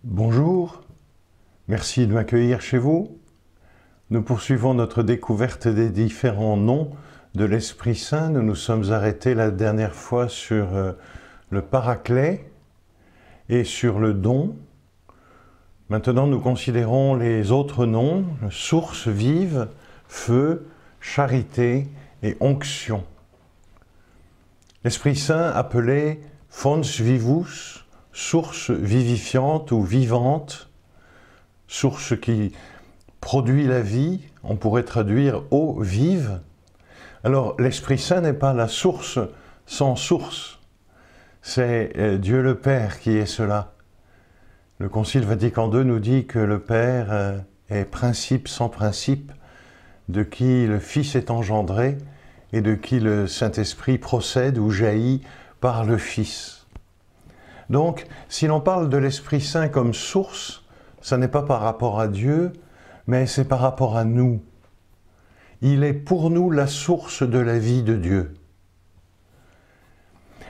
Bonjour, merci de m'accueillir chez vous. Nous poursuivons notre découverte des différents noms de l'Esprit Saint. Nous nous sommes arrêtés la dernière fois sur le Paraclet et sur le don. Maintenant, nous considérons les autres noms, source vive, feu, charité et onction. L'Esprit Saint appelé Fons Vivus, source vivifiante ou vivante, source qui produit la vie, on pourrait traduire eau vive. Alors l'Esprit Saint n'est pas la source sans source, c'est Dieu le Père qui est cela. Le Concile Vatican II nous dit que le Père est principe sans principe, de qui le Fils est engendré et de qui le Saint-Esprit procède ou jaillit par le Fils. Donc, si l'on parle de l'Esprit Saint comme source, ça n'est pas par rapport à Dieu, mais c'est par rapport à nous. Il est pour nous la source de la vie de Dieu.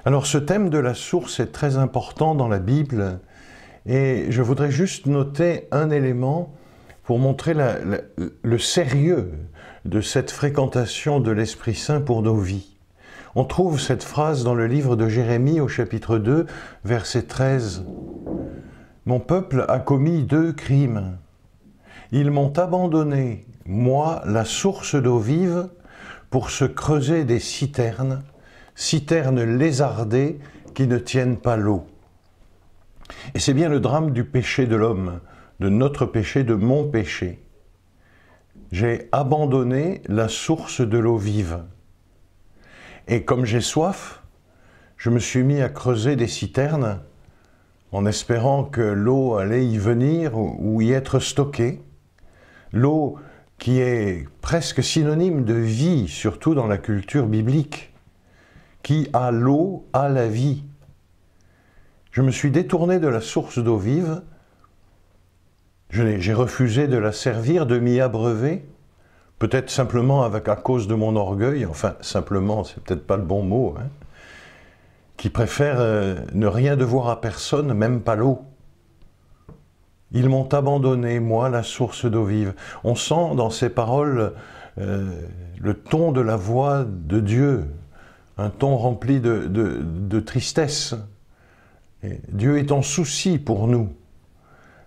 Alors ce thème de la source est très important dans la Bible, et je voudrais juste noter un élément pour montrer le sérieux de cette fréquentation de l'Esprit Saint pour nos vies. On trouve cette phrase dans le livre de Jérémie au chapitre 2, verset 13. « Mon peuple a commis 2 crimes. Ils m'ont abandonné, moi, la source d'eau vive, pour se creuser des citernes, citernes lézardées qui ne tiennent pas l'eau. » Et c'est bien le drame du péché de l'homme, de notre péché, de mon péché. J'ai abandonné la source de l'eau vive. Et comme j'ai soif, je me suis mis à creuser des citernes en espérant que l'eau allait y venir ou y être stockée. L'eau qui est presque synonyme de vie, surtout dans la culture biblique. Qui a l'eau a la vie. Je me suis détourné de la source d'eau vive. J'ai refusé de la servir, de m'y abreuver. Peut-être simplement à cause de mon orgueil, enfin simplement, c'est peut-être pas le bon mot, qui préfère ne rien devoir à personne, même pas l'eau. Ils m'ont abandonné, moi, la source d'eau vive. On sent dans ces paroles le ton de la voix de Dieu, un ton rempli de tristesse. Et Dieu est en souci pour nous.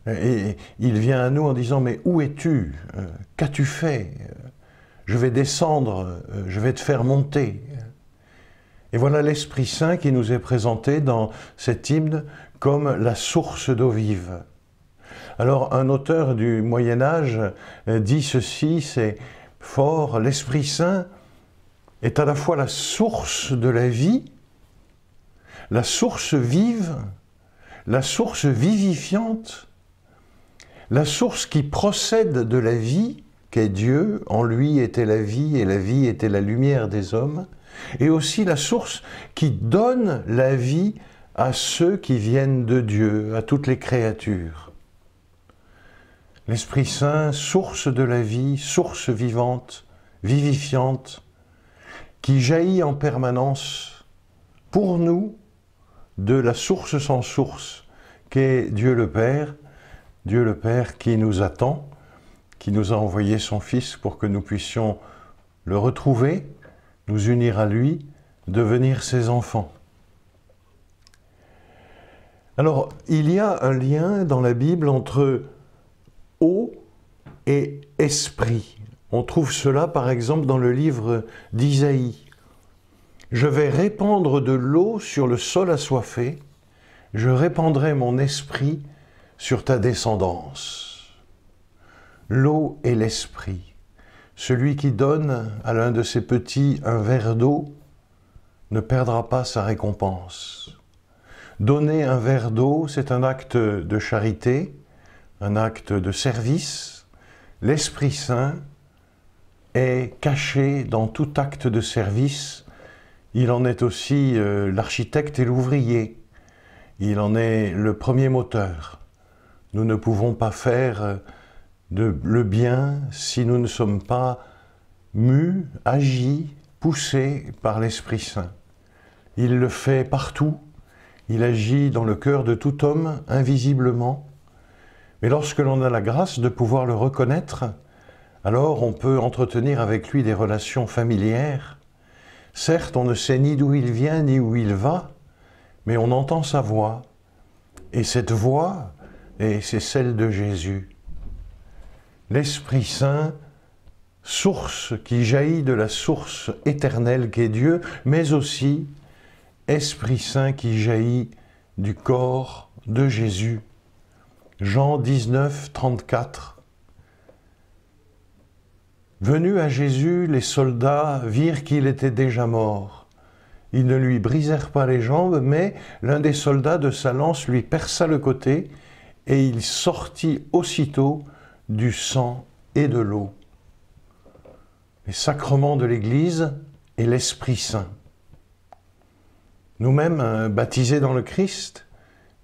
Et il vient à nous en disant « Mais où es-tu? Qu'as-tu fait? Je vais descendre, je vais te faire monter. » Et voilà l'Esprit Saint qui nous est présenté dans cet hymne comme la source d'eau vive. Alors un auteur du Moyen-Âge dit ceci, c'est fort, l'Esprit Saint est à la fois la source de la vie, la source vive, la source vivifiante, la source qui procède de la vie, qu'est Dieu, en lui était la vie et la vie était la lumière des hommes, et aussi la source qui donne la vie à ceux qui viennent de Dieu, à toutes les créatures. L'Esprit Saint, source de la vie, source vivante, vivifiante, qui jaillit en permanence pour nous de la source sans source, qu'est Dieu le Père qui nous attend, qui nous a envoyé son Fils pour que nous puissions le retrouver, nous unir à lui, devenir ses enfants. Alors, il y a un lien dans la Bible entre eau et esprit. On trouve cela par exemple dans le livre d'Isaïe. « Je vais répandre de l'eau sur le sol assoiffé, je répandrai mon esprit sur ta descendance. » L'eau et l'esprit. Celui qui donne à l'un de ses petits un verre d'eau ne perdra pas sa récompense. Donner un verre d'eau, c'est un acte de charité, un acte de service. L'Esprit Saint est caché dans tout acte de service. Il en est aussi l'architecte et l'ouvrier. Il en est le premier moteur. Nous ne pouvons pas faire le bien si nous ne sommes pas mus, agis, poussés par l'Esprit Saint. Il le fait partout, il agit dans le cœur de tout homme, invisiblement, Mais lorsque l'on a la grâce de pouvoir le reconnaître, alors on peut entretenir avec lui des relations familières. Certes, on ne sait ni d'où il vient ni où il va, mais on entend sa voix. Et cette voix, c'est celle de Jésus. L'Esprit Saint, source qui jaillit de la source éternelle qu'est Dieu, mais aussi Esprit Saint qui jaillit du corps de Jésus. Jean 19, 34. Venus à Jésus, les soldats virent qu'il était déjà mort. Ils ne lui brisèrent pas les jambes, mais l'un des soldats de sa lance lui perça le côté, et il sortit aussitôt du sang et de l'eau. Les sacrements de l'Église et l'Esprit Saint. Nous-mêmes, baptisés dans le Christ,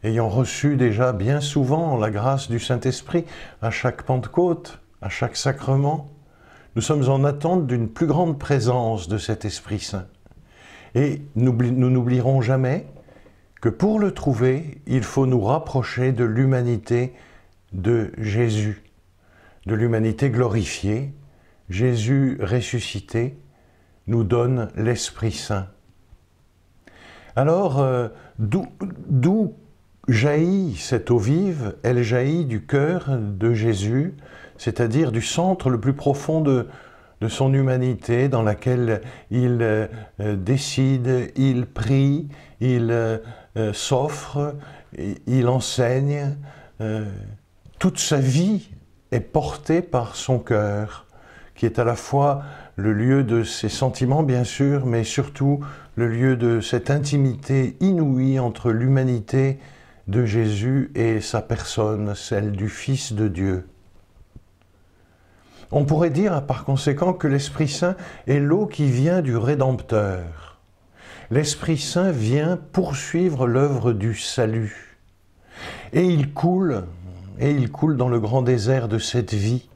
ayant reçu déjà bien souvent la grâce du Saint-Esprit à chaque Pentecôte, à chaque sacrement, nous sommes en attente d'une plus grande présence de cet Esprit Saint. Et nous n'oublierons jamais que pour le trouver, il faut nous rapprocher de l'humanité de Jésus, de l'humanité glorifiée. Jésus ressuscité nous donne l'Esprit Saint. Alors, d'où jaillit cette eau vive? Elle jaillit du cœur de Jésus, c'est-à-dire du centre le plus profond de son humanité, dans laquelle il décide, il prie, il s'offre, il enseigne. Toute sa vie est portée par son cœur, qui est à la fois le lieu de ses sentiments, bien sûr, mais surtout le lieu de cette intimité inouïe entre l'humanité de Jésus et sa personne, celle du Fils de Dieu. On pourrait dire par conséquent que l'Esprit Saint est l'eau qui vient du Rédempteur. L'Esprit Saint vient poursuivre l'œuvre du salut. Et il coule dans le grand désert de cette vie.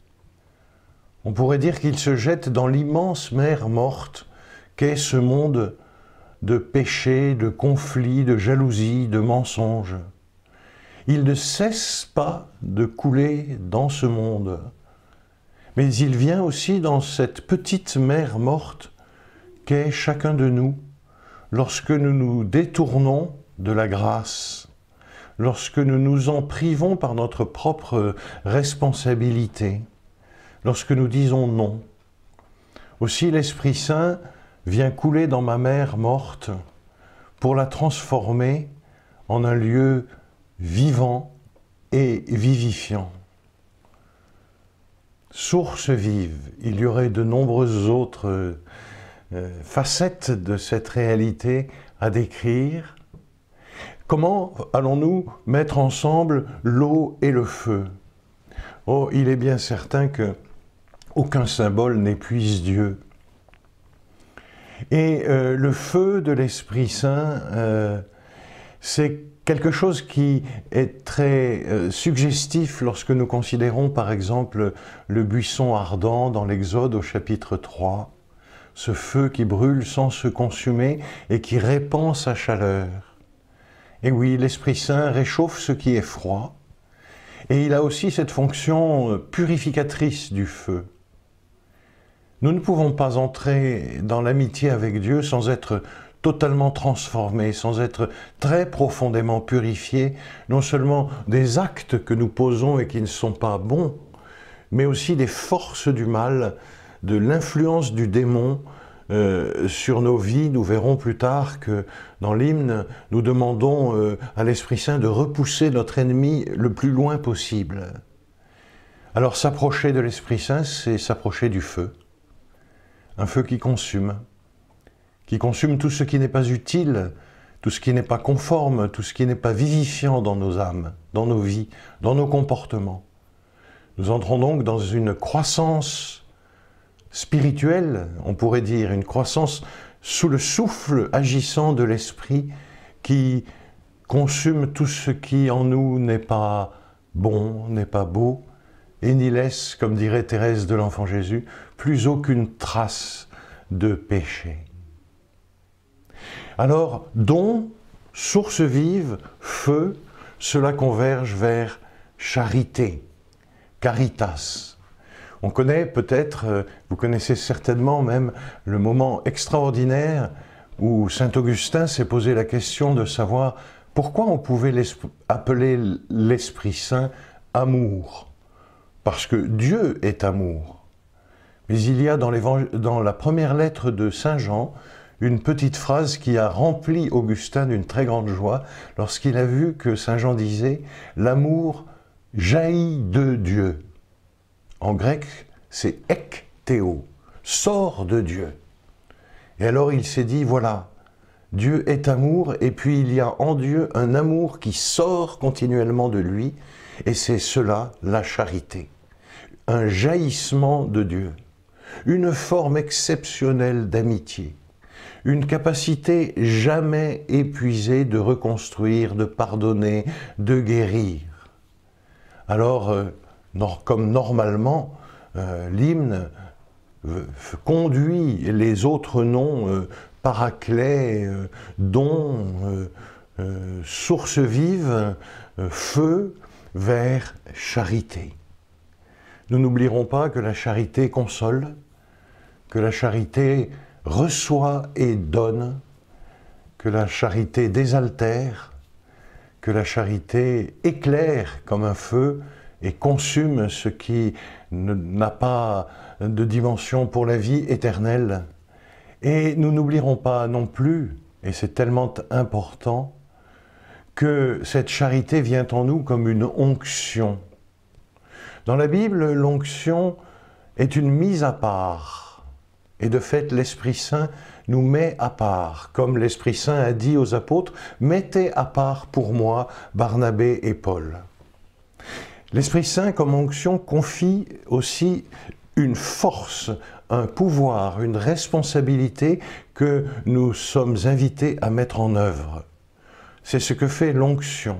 On pourrait dire qu'il se jette dans l'immense mer morte qu'est ce monde de péché, de conflits, de jalousie, de mensonges. Il ne cesse pas de couler dans ce monde. Mais il vient aussi dans cette petite mer morte qu'est chacun de nous, lorsque nous nous détournons de la grâce, lorsque nous nous en privons par notre propre responsabilité, lorsque nous disons non. Aussi l'Esprit Saint vient couler dans ma mer morte pour la transformer en un lieu vivant et vivifiant. Source vive, il y aurait de nombreuses autres facettes de cette réalité à décrire. Comment allons-nous mettre ensemble l'eau et le feu? Oh, il est bien certain que aucun symbole n'épuise Dieu. Et le feu de l'Esprit Saint, c'est quelque chose qui est très suggestif lorsque nous considérons par exemple le buisson ardent dans l'Exode au chapitre 3, ce feu qui brûle sans se consumer et qui répand sa chaleur. Et oui, l'Esprit Saint réchauffe ce qui est froid, et il a aussi cette fonction purificatrice du feu. Nous ne pouvons pas entrer dans l'amitié avec Dieu sans être totalement transformés, sans être très profondément purifiés, non seulement des actes que nous posons et qui ne sont pas bons, mais aussi des forces du mal, de l'influence du démon sur nos vies. Nous verrons plus tard que dans l'hymne, nous demandons à l'Esprit Saint de repousser notre ennemi le plus loin possible. Alors s'approcher de l'Esprit Saint, c'est s'approcher du feu, un feu qui consume tout ce qui n'est pas utile, tout ce qui n'est pas conforme, tout ce qui n'est pas vivifiant dans nos âmes, dans nos vies, dans nos comportements. Nous entrons donc dans une croissance spirituelle, on pourrait dire, une croissance sous le souffle agissant de l'Esprit qui consume tout ce qui en nous n'est pas bon, n'est pas beau, et n'y laisse, comme dirait Thérèse de l'Enfant Jésus, plus aucune trace de péché. Alors, don, source vive, feu, cela converge vers charité, caritas. On connaît peut-être, vous connaissez certainement même le moment extraordinaire où saint Augustin s'est posé la question de savoir pourquoi on pouvait appeler l'Esprit Saint amour. Parce que Dieu est amour. Mais il y a dans la première lettre de saint Jean une petite phrase qui a rempli Augustin d'une très grande joie lorsqu'il a vu que saint Jean disait « L'amour jaillit de Dieu ». En grec, c'est « ekthéo », sort de Dieu. Et alors il s'est dit, voilà, Dieu est amour, et puis il y a en Dieu un amour qui sort continuellement de lui, et c'est cela la charité. Un jaillissement de Dieu, une forme exceptionnelle d'amitié, une capacité jamais épuisée de reconstruire, de pardonner, de guérir. Alors, comme normalement, l'hymne conduit les autres noms, paraclet, don, source vive, feu, vers charité. Nous n'oublierons pas que la charité console, que la charité reçoit et donne, que la charité désaltère, que la charité éclaire comme un feu et consume ce qui n'a pas de dimension pour la vie éternelle. Et nous n'oublierons pas non plus, et c'est tellement important, que cette charité vient en nous comme une onction. Dans la Bible, l'onction est une mise à part. Et de fait, l'Esprit Saint nous met à part. Comme l'Esprit Saint a dit aux apôtres, « Mettez à part pour moi Barnabé et Paul ». L'Esprit Saint, comme onction, confie aussi une force, un pouvoir, une responsabilité que nous sommes invités à mettre en œuvre. C'est ce que fait l'onction.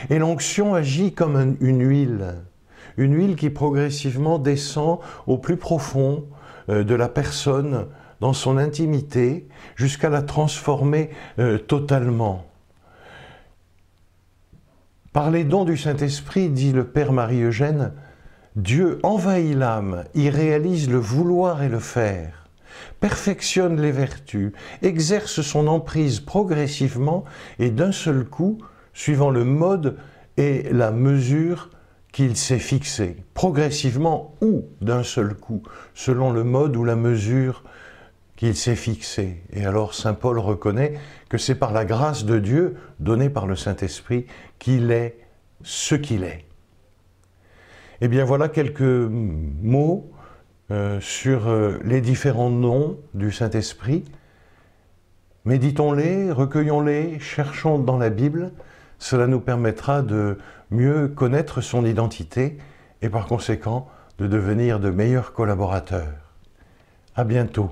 Et l'onction agit comme une huile qui progressivement descend au plus profond de la personne, dans son intimité, jusqu'à la transformer totalement. Par les dons du Saint-Esprit, dit le Père Marie-Eugène, Dieu envahit l'âme, y réalise le vouloir et le faire, perfectionne les vertus, exerce son emprise progressivement et d'un seul coup, suivant le mode et la mesure qu'il s'est fixé, progressivement ou d'un seul coup, selon le mode ou la mesure qu'il s'est fixé. Et alors saint Paul reconnaît que c'est par la grâce de Dieu, donnée par le Saint-Esprit, qu'il est ce qu'il est. Eh bien voilà quelques mots sur les différents noms du Saint-Esprit. Méditons-les, recueillons-les, cherchons dans la Bible. Cela nous permettra de mieux connaître son identité et par conséquent de devenir de meilleurs collaborateurs. À bientôt.